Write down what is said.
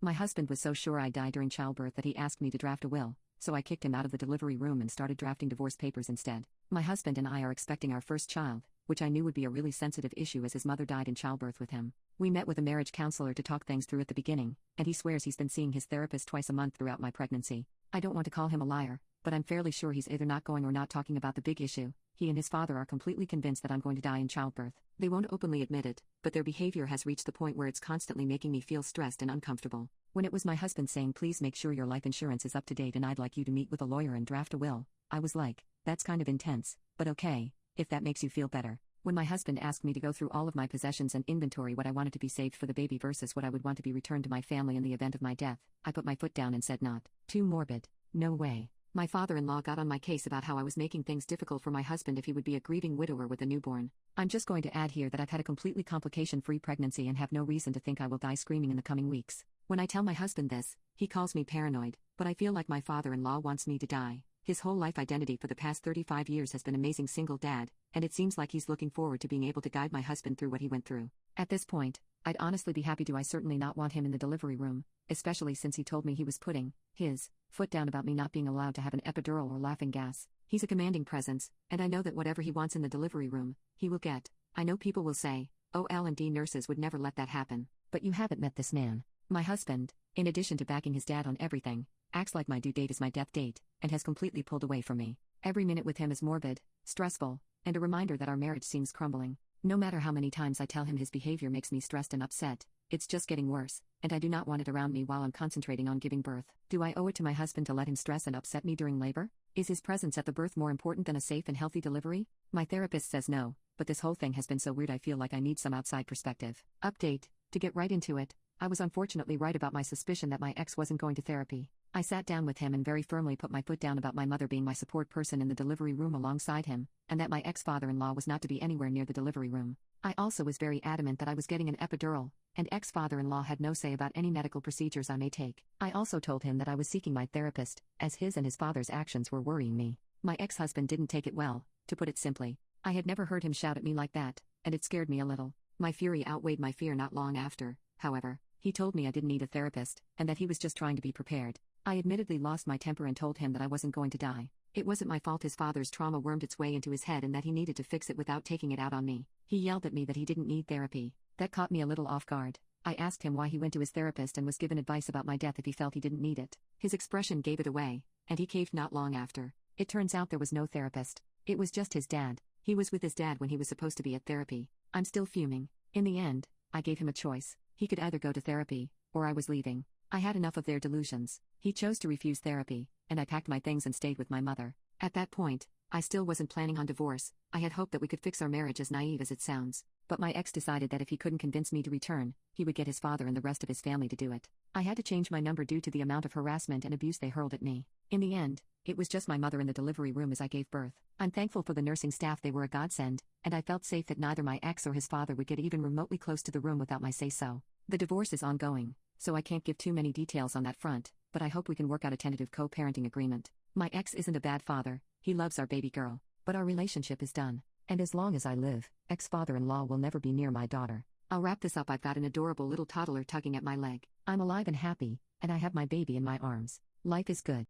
My husband was so sure I'd die during childbirth that he asked me to draft a will, so I kicked him out of the delivery room and started drafting divorce papers instead. My husband and I are expecting our first child, which I knew would be a really sensitive issue as his mother died in childbirth with him. We met with a marriage counselor to talk things through at the beginning, and he swears he's been seeing his therapist twice a month throughout my pregnancy. I don't want to call him a liar, but I'm fairly sure he's either not going or not talking about the big issue. He and his father are completely convinced that I'm going to die in childbirth. They won't openly admit it, but their behavior has reached the point where it's constantly making me feel stressed and uncomfortable. When it was my husband saying, "Please make sure your life insurance is up to date and I'd like you to meet with a lawyer and draft a will," I was like, that's kind of intense, but okay, if that makes you feel better. When my husband asked me to go through all of my possessions and inventory what I wanted to be saved for the baby versus what I would want to be returned to my family in the event of my death, I put my foot down and said, not too morbid. No way. My father-in-law got on my case about how I was making things difficult for my husband if he would be a grieving widower with a newborn. I'm just going to add here that I've had a completely complication-free pregnancy and have no reason to think I will die screaming in the coming weeks. When I tell my husband this, he calls me paranoid, but I feel like my father-in-law wants me to die. His whole life identity for the past 35 years has been amazing single dad, and it seems like he's looking forward to being able to guide my husband through what he went through. At this point, I'd honestly be happy to. I certainly not want him in the delivery room, especially since he told me he was putting his foot down about me not being allowed to have an epidural or laughing gas. He's a commanding presence, and I know that whatever he wants in the delivery room, he will get. I know people will say, "Oh, L&D nurses would never let that happen," but you haven't met this man. My husband, in addition to backing his dad on everything, acts like my due date is my death date, and has completely pulled away from me. Every minute with him is morbid, stressful, and a reminder that our marriage seems crumbling. No matter how many times I tell him his behavior makes me stressed and upset, it's just getting worse, and I do not want it around me while I'm concentrating on giving birth. Do I owe it to my husband to let him stress and upset me during labor? Is his presence at the birth more important than a safe and healthy delivery? My therapist says no, but this whole thing has been so weird I feel like I need some outside perspective. Update: to get right into it, I was unfortunately right about my suspicion that my ex wasn't going to therapy. I sat down with him and very firmly put my foot down about my mother being my support person in the delivery room alongside him, and that my ex-father-in-law was not to be anywhere near the delivery room. I also was very adamant that I was getting an epidural, and ex-father-in-law had no say about any medical procedures I may take. I also told him that I was seeking my therapist, as his and his father's actions were worrying me. My ex-husband didn't take it well, to put it simply. I had never heard him shout at me like that, and it scared me a little. My fury outweighed my fear not long after, however. He told me I didn't need a therapist, and that he was just trying to be prepared. I admittedly lost my temper and told him that I wasn't going to die. It wasn't my fault his father's trauma wormed its way into his head and that he needed to fix it without taking it out on me. He yelled at me that he didn't need therapy. That caught me a little off guard. I asked him why he went to his therapist and was given advice about my death if he felt he didn't need it. His expression gave it away, and he caved not long after. It turns out there was no therapist. It was just his dad. He was with his dad when he was supposed to be at therapy. I'm still fuming. In the end, I gave him a choice. He could either go to therapy, or I was leaving. I had enough of their delusions. He chose to refuse therapy, and I packed my things and stayed with my mother. At that point, I still wasn't planning on divorce. I had hoped that we could fix our marriage, as naive as it sounds. But my ex decided that if he couldn't convince me to return, he would get his father and the rest of his family to do it. I had to change my number due to the amount of harassment and abuse they hurled at me. In the end, it was just my mother in the delivery room as I gave birth. I'm thankful for the nursing staff, they were a godsend, and I felt safe that neither my ex or his father would get even remotely close to the room without my say-so. The divorce is ongoing, so I can't give too many details on that front, but I hope we can work out a tentative co-parenting agreement. My ex isn't a bad father, he loves our baby girl, but our relationship is done. And as long as I live, ex-father-in-law will never be near my daughter. I'll wrap this up. I've got an adorable little toddler tugging at my leg. I'm alive and happy, and I have my baby in my arms. Life is good.